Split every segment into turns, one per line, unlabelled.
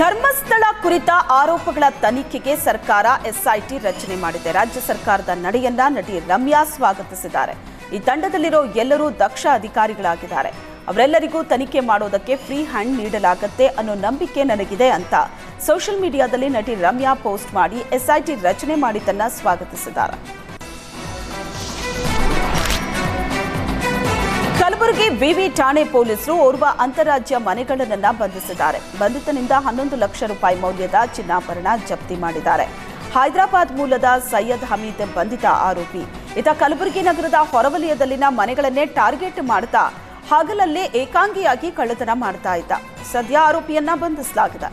ಧರ್ಮಸ್ಥಳ ಕುರಿತ ಆರೋಪಗಳ ತನಿಖೆಗೆ ಸರ್ಕಾರ ಎಸ್ಐಟಿ ರಚನೆ ಮಾಡಿದೆ. ರಾಜ್ಯ ಸರ್ಕಾರದ ನಡೆಯನ್ನ ನಟಿ ರಮ್ಯಾ ಸ್ವಾಗತಿಸಿದ್ದಾರೆ. ಈ ತಂಡದಲ್ಲಿರೋ ಎಲ್ಲರೂ ದಕ್ಷ ಅಧಿಕಾರಿಗಳಾಗಿದ್ದಾರೆ. ಅವರೆಲ್ಲರಿಗೂ ತನಿಖೆ ಮಾಡೋದಕ್ಕೆ ಫ್ರೀ ಹ್ಯಾಂಡ್ ನೀಡಲಾಗುತ್ತೆ ಅನ್ನೋ ನಂಬಿಕೆ ನನಗಿದೆ ಅಂತ ಸೋಷಿಯಲ್ ಮೀಡಿಯಾದಲ್ಲಿ ನಟಿ ರಮ್ಯಾ ಪೋಸ್ಟ್ ಮಾಡಿ ಎಸ್ಐಟಿ ರಚನೆ ಮಾಡಿದ್ದನ್ನ ಸ್ವಾಗತಿಸಿದ್ದಾರೆ. ಕಲಬುರಗಿ ವಿವಿ ಠಾಣೆ ಪೊಲೀಸರು ಓರ್ವ ಅಂತಾರಾಜ್ಯ ಮನೆಗಳ್ಳನನ್ನ ಬಂಧಿಸಿದ್ದಾರೆ. ಬಂಧಿತನಿಂದ 11 ಲಕ್ಷ ರೂಪಾಯಿ ಮೌಲ್ಯದ ಚಿನ್ನಾಭರಣ ಜಪ್ತಿ ಮಾಡಿದ್ದಾರೆ. ಹೈದರಾಬಾದ್ ಮೂಲದ ಸೈಯದ್ ಹಮೀದ್ ಬಂಧಿತ ಆರೋಪಿ. ಈತ ಕಲಬುರಗಿ ನಗರದ ಹೊರವಲಯದಲ್ಲಿನ ಮನೆಗಳನ್ನೇ ಟಾರ್ಗೆಟ್ ಮಾಡ್ತಾ ಹಗಲಲ್ಲೇ ಏಕಾಂಗಿಯಾಗಿ ಕಳ್ಳತನ ಮಾಡ್ತಾ ಇದ್ದ. ಸದ್ಯ ಆರೋಪಿಯನ್ನ ಬಂಧಿಸಲಾಗಿದೆ.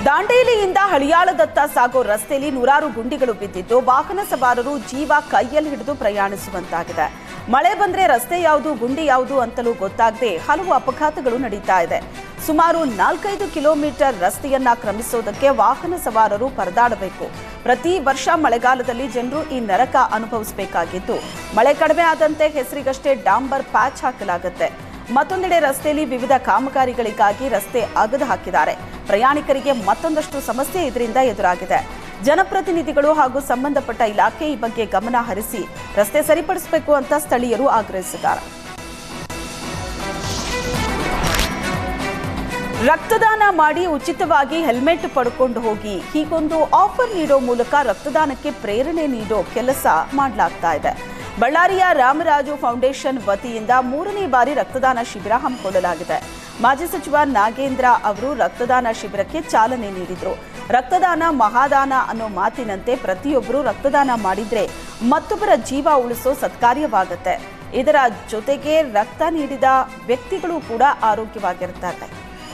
ದಾಂಡೇಲಿಯಿಂದ ಹಳಿಯಾಳದತ್ತ ಸಾಗೋ ರಸ್ತೆಯಲ್ಲಿ ನೂರಾರು ಗುಂಡಿಗಳು ಬಿದ್ದಿದ್ದು ವಾಹನ ಸವಾರರು ಜೀವ ಕೈಯಲ್ಲಿ ಹಿಡಿದು ಪ್ರಯಾಣಿಸುವಂತಾಗಿದೆ. ಮಳೆ ಬಂದ್ರೆ ರಸ್ತೆ ಯಾವುದು ಗುಂಡಿ ಯಾವುದು ಅಂತಲೂ ಗೊತ್ತಾಗದೆ ಹಲವು ಅಪಘಾತಗಳು ನಡೀತಾ ಇದೆ. ಸುಮಾರು 4-5 ಕಿಲೋಮೀಟರ್ ರಸ್ತೆಯನ್ನ ಕ್ರಮಿಸೋದಕ್ಕೆ ವಾಹನ ಸವಾರರು ಪರದಾಡಬೇಕು. ಪ್ರತಿ ವರ್ಷ ಮಳೆಗಾಲದಲ್ಲಿ ಜನರು ಈ ನರಕ ಅನುಭವಿಸಬೇಕಾಗಿದ್ದು ಮಳೆ ಕಡಿಮೆ ಆದಂತೆ ಹೆಸರಿಗಷ್ಟೇ ಡಾಂಬರ್ ಪ್ಯಾಚ್ ಹಾಕಲಾಗುತ್ತೆ. ಮತ್ತೊಂದೆಡೆ ರಸ್ತೆಯಲ್ಲಿ ವಿವಿಧ ಕಾಮಗಾರಿಗಳಿಗಾಗಿ ರಸ್ತೆ ಅಗೆದು ಹಾಕಿದ್ದಾರೆ. ಪ್ರಯಾಣಿಕರಿಗೆ ಮತ್ತೊಂದಷ್ಟು ಸಮಸ್ಯೆ ಇದರಿಂದ ಎದುರಾಗಿದೆ. ಜನಪ್ರತಿನಿಧಿಗಳು ಹಾಗೂ ಸಂಬಂಧಪಟ್ಟ ಇಲಾಖೆ ಈ ಬಗ್ಗೆ ಗಮನ ಹರಿಸಿ ರಸ್ತೆ ಸರಿಪಡಿಸಬೇಕು ಅಂತ ಸ್ಥಳೀಯರು ಆಗ್ರಹಿಸಿದ್ದಾರೆ. ರಕ್ತದಾನ ಮಾಡಿ ಉಚಿತವಾಗಿ ಹೆಲ್ಮೆಟ್ ಪಡ್ಕೊಂಡು ಹೋಗಿ ಹೀಗೊಂದು ಆಫರ್ ನೀಡೋ ಮೂಲಕ ರಕ್ತದಾನಕ್ಕೆ ಪ್ರೇರಣೆ ನೀಡೋ ಕೆಲಸ ಮಾಡಲಾಗ್ತಾ ಇದೆ. ಬಳ್ಳಾರಿಯ ರಾಮರಾಜು ಫೌಂಡೇಶನ್ ವತಿಯಿಂದ 3ನೇ ಬಾರಿ ರಕ್ತದಾನ ಶಿಬಿರ ಹಮ್ಮಿಕೊಳ್ಳಲಾಗಿದೆ. ಮಾಜಿ ಸಚಿವ ನಾಗೇಂದ್ರ ಅವರು ರಕ್ತದಾನ ಶಿಬಿರಕ್ಕೆ ಚಾಲನೆ ನೀಡಿದರು. ರಕ್ತದಾನ ಮಹಾದಾನ ಅನ್ನೋ ಮಾತಿನಂತೆ ಪ್ರತಿಯೊಬ್ಬರು ರಕ್ತದಾನ ಮಾಡಿದ್ರೆ ಮತ್ತೊಬ್ಬರ ಜೀವ ಉಳಿಸೋ ಸತ್ಕಾರ್ಯವಾಗುತ್ತೆ. ಇದರ ಜೊತೆಗೆ ರಕ್ತ ನೀಡಿದ ವ್ಯಕ್ತಿಗಳು ಕೂಡ ಆರೋಗ್ಯವಾಗಿರ್ತಾರೆ.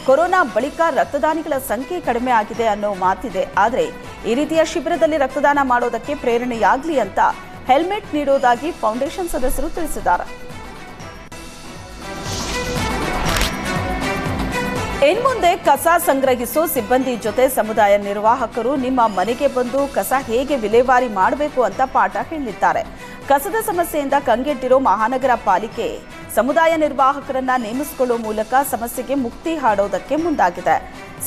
ಕೊರೋನಾ ಬಳಿಕ ರಕ್ತದಾನಿಗಳ ಸಂಖ್ಯೆ ಕಡಿಮೆ ಆಗಿದೆ ಅನ್ನೋ ಮಾತಿದೆ. ಆದರೆ ಈ ರೀತಿಯ ಶಿಬಿರದಲ್ಲಿ ರಕ್ತದಾನ ಮಾಡೋದಕ್ಕೆ ಪ್ರೇರಣೆಯಾಗಲಿ ಅಂತ ಹೆಲ್ಮೆಟ್ ನೀಡೋದಾಗಿ ಫೌಂಡೇಶನ್ ಸದಸ್ಯರು ತಿಳಿಸಿದ್ದಾರೆ. ಇನ್ಮುಂದೆ ಕಸ ಸಂಗ್ರಹಿಸೋ ಸಿಬ್ಬಂದಿ ಜೊತೆ ಸಮುದಾಯ ನಿರ್ವಾಹಕರು ನಿಮ್ಮ ಮನೆಗೆ ಬಂದು ಕಸ ಹೇಗೆ ವಿಲೇವಾರಿ ಮಾಡಬೇಕು ಅಂತ ಪಾಠ ಹೇಳಿದ್ದಾರೆ. ಕಸದ ಸಮಸ್ಯೆಯಿಂದ ಕಂಗೆಟ್ಟಿರೋ ಮಹಾನಗರ ಪಾಲಿಕೆ ಸಮುದಾಯ ನಿರ್ವಾಹಕರನ್ನ ನೇಮಿಸಿಕೊಳ್ಳುವ ಮೂಲಕ ಸಮಸ್ಯೆಗೆ ಮುಕ್ತಿ ಹಾಡೋದಕ್ಕೆ ಮುಂದಾಗಿದೆ.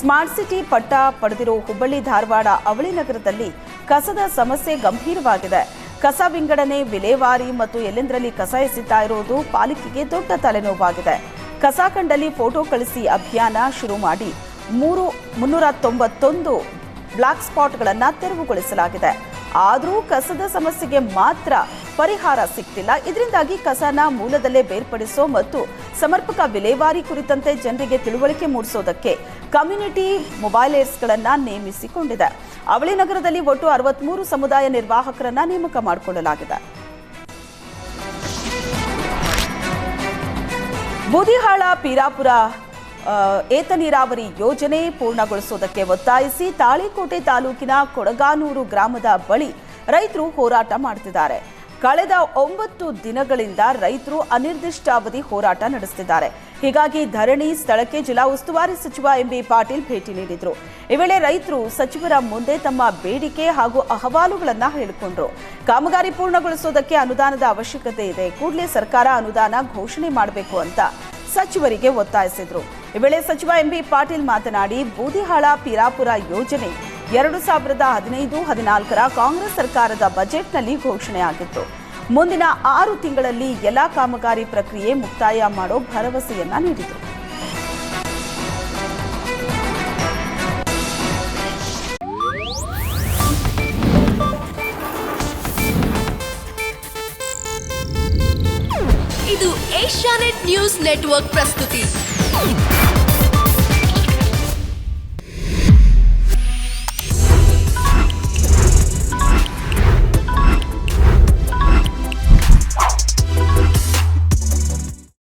ಸ್ಮಾರ್ಟ್ ಸಿಟಿ ಪಟ್ಟ ಪಡೆದಿರೋ ಹುಬ್ಬಳ್ಳಿ ಧಾರವಾಡ ಅವಳಿ ನಗರದಲ್ಲಿ ಕಸದ ಸಮಸ್ಯೆ ಗಂಭೀರವಾಗಿದೆ. ಕಸ ವಿಂಗಡಣೆ, ವಿಲೇವಾರಿ ಮತ್ತು ಎಲ್ಲೆಂದರಲ್ಲಿ ಕಸ ಎಸೆತಾ ಇರೋದು ಪಾಲಿಕೆಗೆ ದೊಡ್ಡ ತಲೆನೋವಾಗಿದೆ. ಕಸ ಕಂಡಲ್ಲಿ ಫೋಟೋ ಕಳಿಸಿ ಅಭಿಯಾನ ಶುರು ಮಾಡಿ 391 ಬ್ಲಾಕ್ ಸ್ಪಾಟ್ಗಳನ್ನು ತೆರವುಗೊಳಿಸಲಾಗಿದೆ. ಆದರೂ ಕಸದ ಸಮಸ್ಯೆಗೆ ಮಾತ್ರ ಪರಿಹಾರ ಸಿಗ್ತಿಲ್ಲ. ಇದರಿಂದಾಗಿ ಕಸನ ಮೂಲದಲ್ಲೇ ಬೇರ್ಪಡಿಸೋ ಮತ್ತು ಸಮರ್ಪಕ ವಿಲೇವಾರಿ ಕುರಿತಂತೆ ಜನರಿಗೆ ತಿಳುವಳಿಕೆ ಮೂಡಿಸೋದಕ್ಕೆ ಕಮ್ಯುನಿಟಿ ಮೊಬೈಲೇರ್ಸ್ಗಳನ್ನು ನೇಮಿಸಿಕೊಂಡಿದೆ. ಅವಳಿ ನಗರದಲ್ಲಿ ಒಟ್ಟು 63 ಸಮುದಾಯ ನಿರ್ವಾಹಕರನ್ನ ನೇಮಕ ಮಾಡಿಕೊಳ್ಳಲಾಗಿದೆ. ಬೂದಿಹಾಳ ಪೀರಾಪುರ ಏತ ನೀರಾವರಿ ಯೋಜನೆ ಪೂರ್ಣಗೊಳಿಸುವುದಕ್ಕೆ ಒತ್ತಾಯಿಸಿ ತಾಳಿಕೋಟೆ ತಾಲೂಕಿನ ಕೊಡಗಾನೂರು ಗ್ರಾಮದ ಬಳಿ ರೈತರು ಹೋರಾಟ ಮಾಡುತ್ತಿದ್ದಾರೆ. ಕಳೆದ 9 ದಿನಗಳಿಂದ ರೈತರು ಅನಿರ್ದಿಷ್ಟಾವಧಿ ಹೋರಾಟ ನಡೆಸುತ್ತಿದ್ದಾರೆ. ಹೀಗಾಗಿ ಧರಣಿ ಸ್ಥಳಕ್ಕೆ ಜಿಲ್ಲಾ ಉಸ್ತುವಾರಿ ಸಚಿವ ಎಂಬಿ ಪಾಟೀಲ್ ಭೇಟಿ ನೀಡಿದರು. ಈ ವೇಳೆ ರೈತರು ಸಚಿವರ ಮುಂದೆ ತಮ್ಮ ಬೇಡಿಕೆ ಹಾಗೂ ಅಹವಾಲುಗಳನ್ನು ಹೇಳಿಕೊಂಡರು. ಕಾಮಗಾರಿ ಪೂರ್ಣಗೊಳಿಸುವುದಕ್ಕೆ ಅನುದಾನದ ಅವಶ್ಯಕತೆ ಇದೆ. ಕೂಡಲೇ ಸರ್ಕಾರ ಅನುದಾನ ಘೋಷಣೆ ಮಾಡಬೇಕು ಅಂತ ಸಚಿವರಿಗೆ ಒತ್ತಾಯಿಸಿದರು. ಈ ವೇಳೆ ಸಚಿವ ಎಂಬಿ ಪಾಟೀಲ್ ಮಾತನಾಡಿ, ಬೂದಿಹಾಳ ಪೀರಾಪುರ ಯೋಜನೆ 2015-14ರ ಕಾಂಗ್ರೆಸ್ ಸರ್ಕಾರದ ಬಜೆಟ್ನಲ್ಲಿ ಘೋಷಣೆಯಾಗಿತ್ತು. ಮುಂದಿನ 6 ತಿಂಗಳಲ್ಲಿ ಎಲ್ಲಾ ಕಾಮಗಾರಿ ಪ್ರಕ್ರಿಯೆ ಮುಕ್ತಾಯ ಮಾಡೋ ಭರವಸೆಯನ್ನ ನೀಡಿದರು.
ಇದು ಏಷ್ಯಾನೆಟ್ ನ್ಯೂಸ್ ನೆಟ್ವರ್ಕ್ ಪ್ರಸ್ತುತಿ.